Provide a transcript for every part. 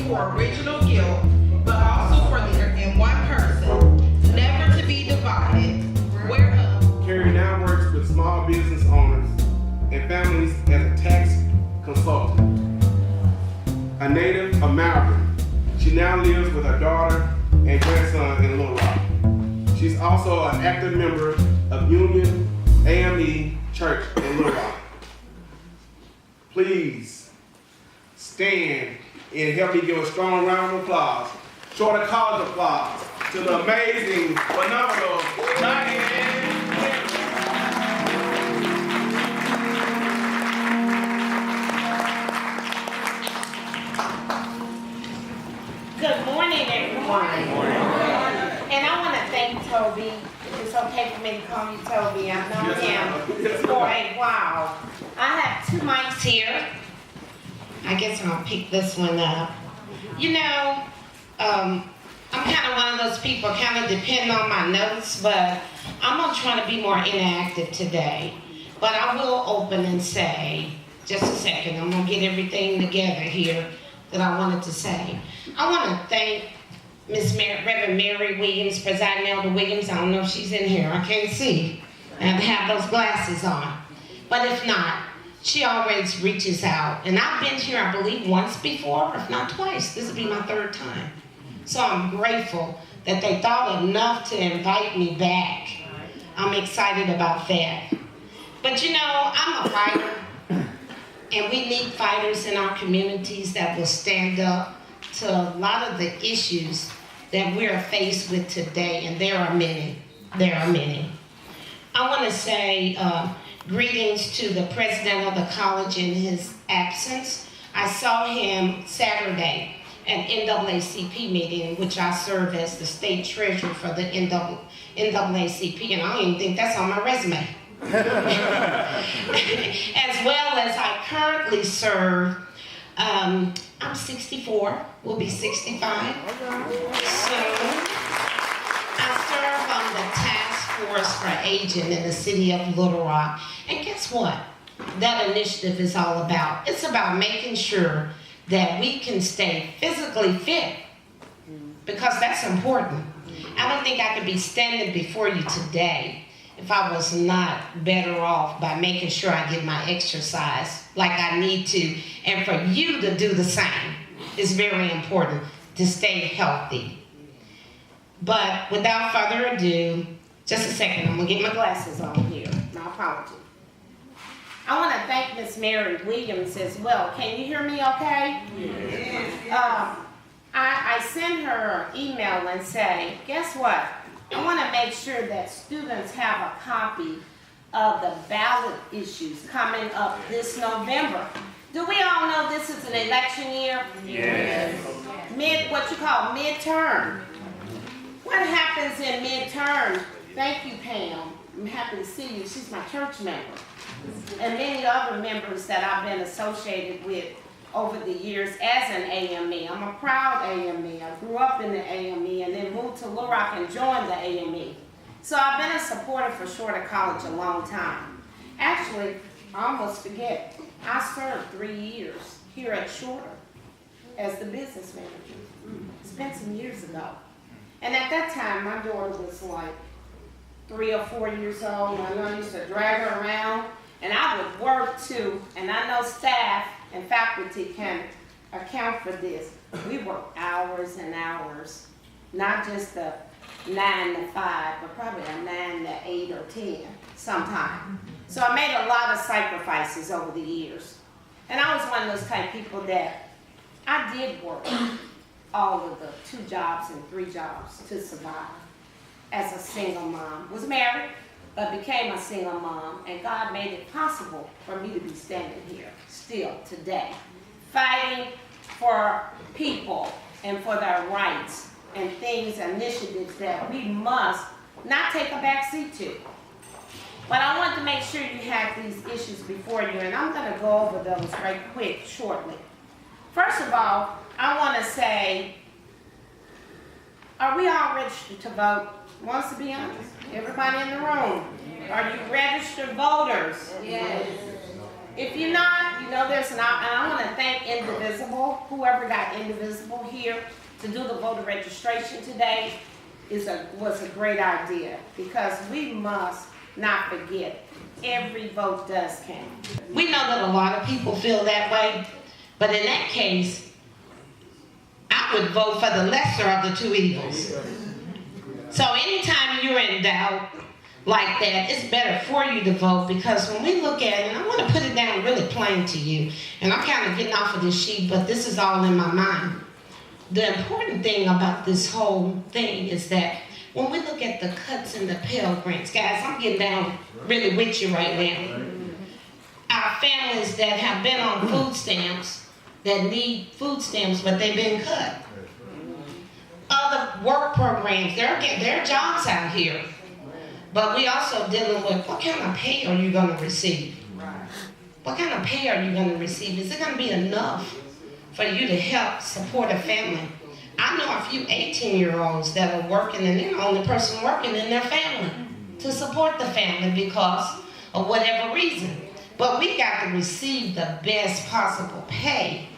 for original guilt, but also for leader in one person, never to be divided, whereof. Carrie now works with small business owners and families as a tax consultant. A native of Malvern, she now lives with her daughter and grandson in Little Rock. She's also an active member of Union A.M.E. Church in Little Rock. Please stand and help me give a strong round of applause, short of college applause, to the amazing, phenomenal Dianne. Good morning, everyone. Good morning. And I want to thank Toby. It's okay for me to call you Toby. I've known him for a while. I have two mics here. I guess I'll pick this one up. You know, I'm kind of one of those people, kind of depend on my notes, but I'm going to try to be more interactive today. But I will open and say, just a second, I'm going to get everything together here that I wanted to say. I want to thank Reverend Mary Williams, Presiding Elder Williams. I don't know if she's in here. I can't see. I have to have those glasses on. But if not, she always reaches out. And I've been here, I believe, once before, if not twice. This will be my third time. So I'm grateful that they thought enough to invite me back. I'm excited about that. But you know, I'm a fighter. And we need fighters in our communities that will stand up to a lot of the issues that we're faced with today, and there are many. There are many. I want to say greetings to the president of the college in his absence. I saw him Saturday at NAACP meeting, in which I serve as the state treasurer for the NAACP, and I don't even think that's on my resume. As well as I currently serve, I'm 64, will be 65 soon. I serve on the task force for aging in the city of Little Rock. And guess what? That initiative is all about. It's about making sure that we can stay physically fit, because that's important. I don't think I could be standing before you today if I was not better off by making sure I get my exercise like I need to. And for you to do the same is very important to stay healthy. But without further ado, just a second, I'm gonna get my glasses on here. My apologies. I want to thank Miss Mary Williams as well. Can you hear me okay? Yes. I sent her an email and say, guess what? I want to make sure that students have a copy of the ballot issues coming up this November. Do we all know this is an election year? Yes. What you call midterm. What happens in midterm? Thank you, Pam. I'm happy to see you. She's my church member. And many other members that I've been associated with over the years as an A.M.E. I'm a proud A.M.E. I grew up in the A.M.E. and then moved to Little Rock and joined the A.M.E. So I've been a supporter for Shorter College a long time. Actually, I almost forget, I served 3 years here at Shorter as the business manager. It's been some years ago. And at that time, my daughter was like 3 or 4 years old. And I used to drag her around, and I would work too. And I know staff and faculty can account for this. We work hours and hours, not just a 9 to 5, but probably a 9 to 8 or 10 sometime. So I made a lot of sacrifices over the years. And I was one of those kind of people that I did work all of the 2 jobs and 3 jobs to survive as a single mom. Was married, but became a single mom, and God made it possible for me to be standing here still today, fighting for people and for their rights and things, initiatives that we must not take a back seat to. But I want to make sure you have these issues before you, and I'm going to go over those right quick, shortly. First of all, I want to say, are we all registered to vote? Wants to be honest? Everybody in the room, are you registered voters? Yes. If you're not, you you know this, and I want to thank Indivisible, whoever got Indivisible here to do the voter registration today was a great idea, because we must not forget, every vote does count. We know that a lot of people feel that way, but in that case, I would vote for the lesser of the two evils. So anytime you're in doubt like that, it's better for you to vote, because when we look at it, and I want to put it down really plain to you, and I'm kind of getting off of this sheet, but this is all in my mind. The important thing about this whole thing is that when we look at the cuts and the Pell Grants, guys, I'm getting down really with you right now. Our families that have been on food stamps, that need food stamps, but they've been cut. Other work programs, there are jobs out here. But we also dealing with, what kind of pay are you going to receive? What kind of pay are you going to receive? Is it going to be enough for you to help support a family? I know a few 18-year-olds that are working, and they're the only person working in their family to support the family because of whatever reason. But we got to receive the best possible pay.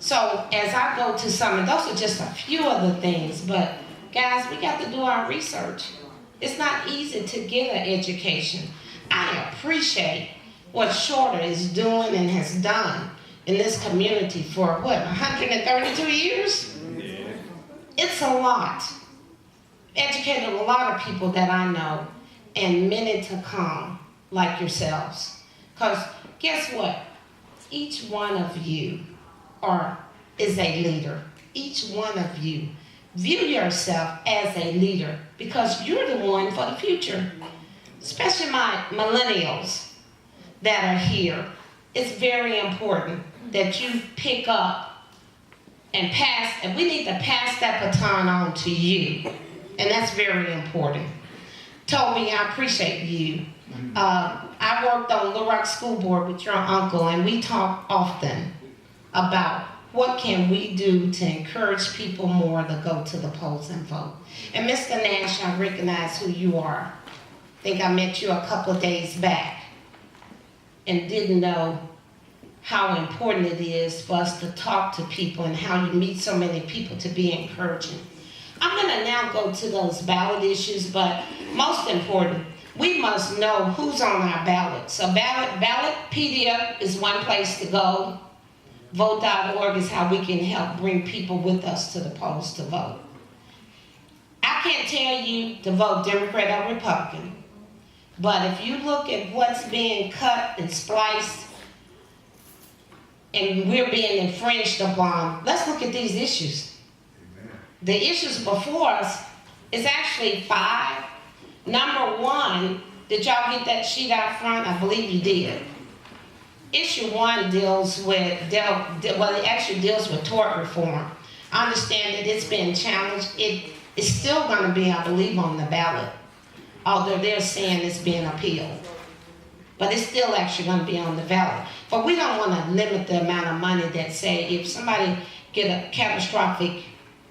So as I go to some, and those are just a few of the things, but guys, we got to do our research. It's not easy to get an education. I appreciate what Shorter is doing and has done in this community for, what, 132 years? It's a lot. Educated a lot of people that I know, and many to come, like yourselves. Because guess what? Each one of you is a leader. Each one of you. View yourself as a leader, because you're the one for the future. Especially my millennials that are here. It's very important that you pick up and pass, and we need to pass that baton on to you. And that's very important. Toby, I appreciate you. I worked on Little Rock School Board with your uncle, and we talk often about what can we do to encourage people more to go to the polls and vote. And Mr. Nash, I recognize who you are. I think I met you a couple of days back and didn't know how important it is for us to talk to people and how you meet so many people to be encouraging. I'm going to now go to those ballot issues, but most important, we must know who's on our ballot. So Ballotpedia is one place to go. Vote.org is how we can help bring people with us to the polls to vote. I can't tell you to vote Democrat or Republican, but if you look at what's being cut and spliced and we're being infringed upon, let's look at these issues. The issues before us is actually 5. Number 1, did y'all get that sheet out front? I believe you did. Issue 1 deals with, it actually deals with tort reform. I understand that it's been challenged. It is still going to be, I believe, on the ballot, although they're saying it's being appealed. But it's still actually going to be on the ballot. But we don't want to limit the amount of money that, say, if somebody get a catastrophic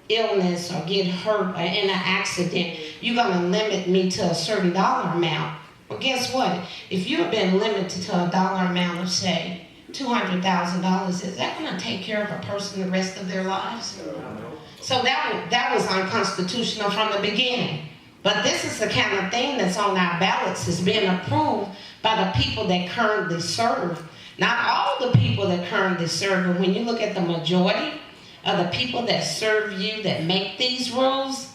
illness or get hurt or in an accident, you're going to limit me to a certain dollar amount. Well, guess what? If you've been limited to a dollar amount of, say, $200,000, is that going to take care of a person the rest of their lives? So that was unconstitutional from the beginning. But this is the kind of thing that's on our ballots, is being approved by the people that currently serve. Not all the people that currently serve, but when you look at the majority of the people that serve you, that make these rules,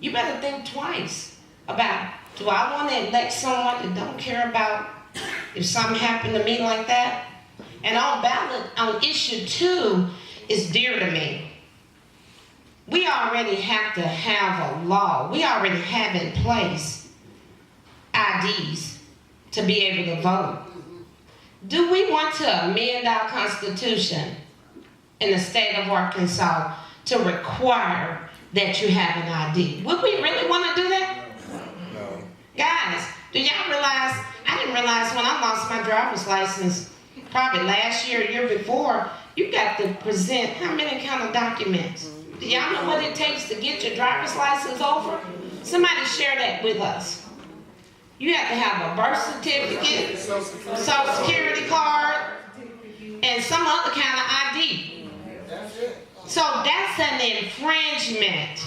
you better think twice about, do I want to elect someone that don't care about if something happened to me like that? And on ballot, on issue 2 is dear to me. We already have to have a law. We already have in place IDs to be able to vote. Do we want to amend our Constitution in the state of Arkansas to require that you have an ID? Would we really want to do that? No. Guys, do y'all realize, I didn't realize when I lost my driver's license, probably last year, year before, you got to present how many kind of documents? Do y'all know what it takes to get your driver's license over? Somebody share that with us. You have to have a birth certificate, social security card, and some other kind of ID. So that's an infringement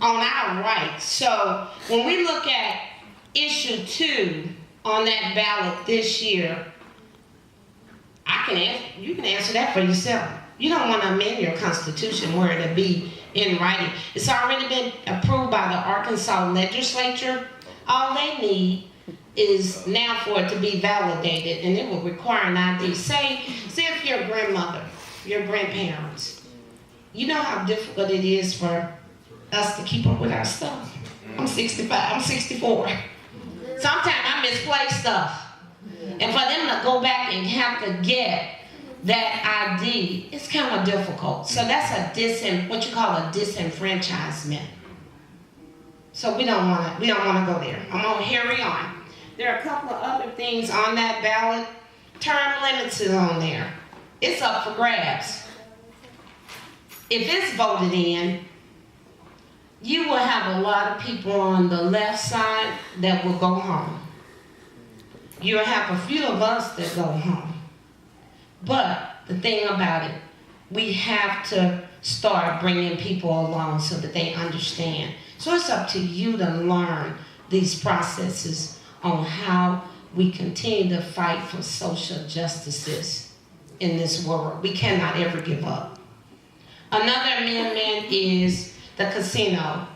on our rights. So when we look at issue 2 on that ballot this year, you can answer that for yourself. You don't want to amend your constitution where it'll be in writing. It's already been approved by the Arkansas legislature. All they need is now for it to be validated, and it will require an ID. Say if your grandmother, your grandparents, you know how difficult it is for us to keep up with our stuff. I'm 65, I'm 64. Sometimes I misplace stuff. And for them to go back and have to get that ID, it's kind of difficult. So that's what you call a disenfranchisement. So we don't want to go there. I'm gonna carry on. There are a couple of other things on that ballot. Term limits is on there. It's up for grabs. If it's voted in, you will have a lot of people on the left side that will go home. You'll have a few of us that go home. But the thing about it, we have to start bringing people along so that they understand. So it's up to you to learn these processes on how we continue to fight for social justices in this world. We cannot ever give up. Another amendment is the casino.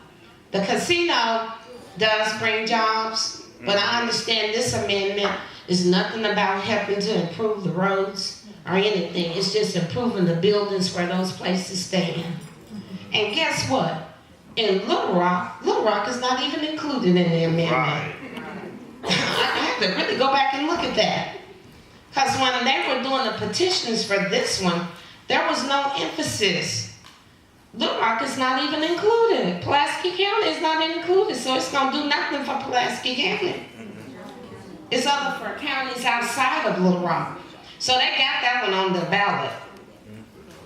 The casino does bring jobs, but I understand this amendment is nothing about helping to improve the roads or anything. It's just improving the buildings where those places stand. And guess what? In Little Rock is not even included in the amendment. Right. I have to really go back and look at that. Because when they were doing the petitions for this one, there was no emphasis. Little Rock is not even included. Pulaski County is not included, so it's going to do nothing for Pulaski County. It's other for counties outside of Little Rock. So they got that one on the ballot.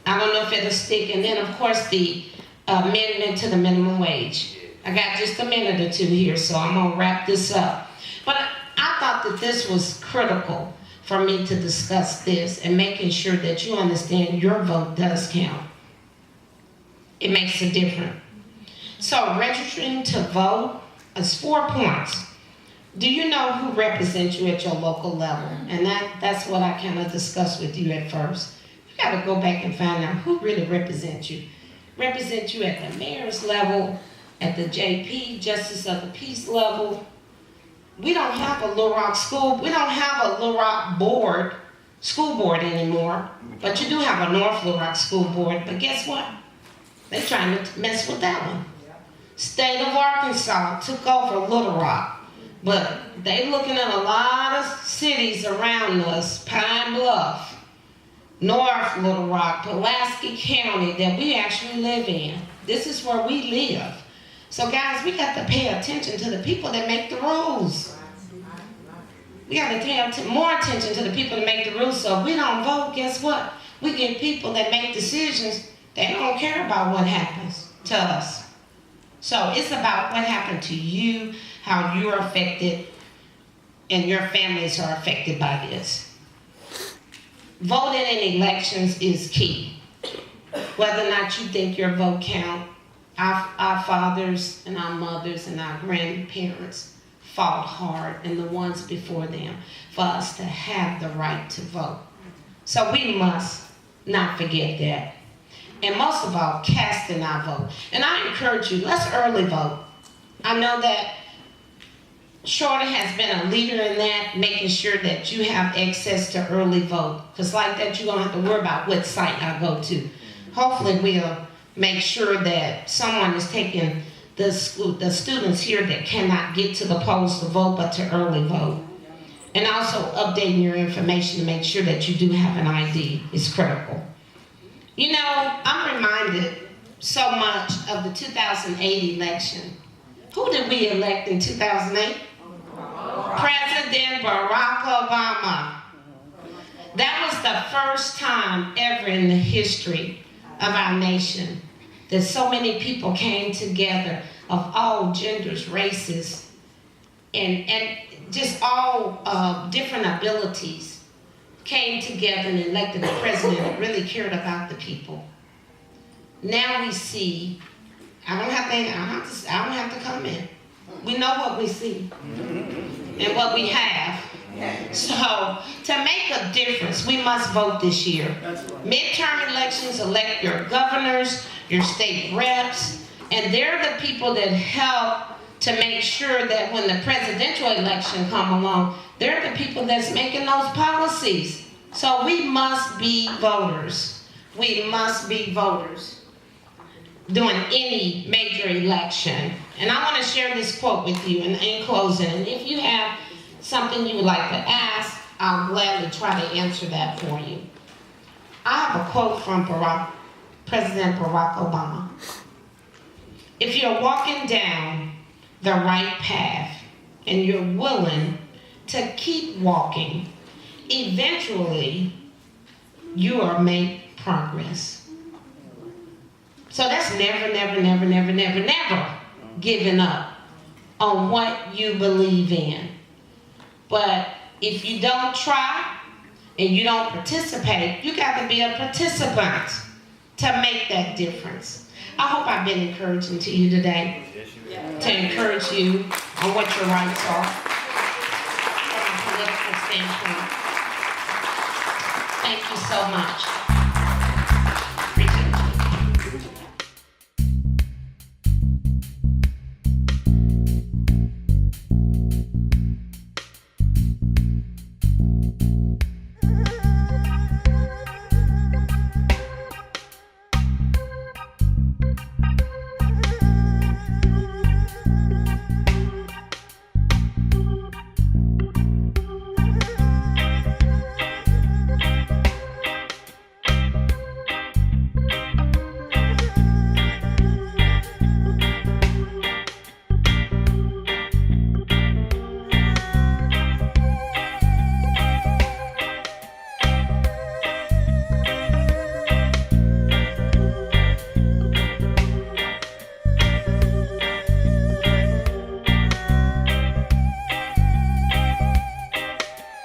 I don't know if it'll stick. And then, of course, the amendment to the minimum wage. I got just a minute or two here, so I'm going to wrap this up. But I thought that this was critical for me to discuss this and making sure that you understand your vote does count. It makes a difference. So registering to vote is 4 points. Do you know who represents you at your local level? And that's what I kind of discussed with you at first. You got to go back and find out who really represents you. Represent you at the mayor's level, at the JP, Justice of the Peace level. We don't have a Little Rock school. We don't have a Little Rock school board anymore. But you do have a North Little Rock school board. But guess what? They're trying to mess with that one. State of Arkansas took over Little Rock. But they looking at a lot of cities around us, Pine Bluff, North Little Rock, Pulaski County that we actually live in. This is where we live. So guys, we got to pay attention to the people that make the rules. We got to pay more attention to the people that make the rules. So if we don't vote, guess what? We get people that make decisions. They don't care about what happens to us. So it's about what happened to you, how you're affected, and your families are affected by this. Voting in elections is key. Whether or not you think your vote counts, our fathers and our mothers and our grandparents fought hard, and the ones before them, for us to have the right to vote. So we must not forget that. And most of all, casting our vote. And I encourage you, let's early vote. I know that Shorter has been a leader in that, making sure that you have access to early vote. Because like that, you don't have to worry about what site I go to. Hopefully we'll make sure that someone is taking the students here that cannot get to the polls to vote, but to early vote. And also updating your information to make sure that you do have an ID is critical. You know, I'm reminded so much of the 2008 election. Who did we elect in 2008? President Barack Obama. That was the first time ever in the history of our nation that so many people came together of all genders, races, and just all different abilities came together and elected a president that really cared about the people. Now we see, I don't have to comment. We know what we see and what we have. So to make a difference, we must vote this year. Midterm elections elect your governors, your state reps, and they're the people that help to make sure that when the presidential election come along, they're the people that's making those policies. So we must be voters. We must be voters during any major election. And I want to share this quote with you in closing. And if you have something you would like to ask, I'll gladly try to answer that for you. I have a quote from President Barack Obama. If you're walking down the right path and you're willing to keep walking, eventually you will make progress. So that's never giving up on what you believe in. But if you don't try and you don't participate, you got to be a participant to make that difference. I hope I've been encouraging to you today, to encourage you on what your rights are from a political standpoint. Thank you so much.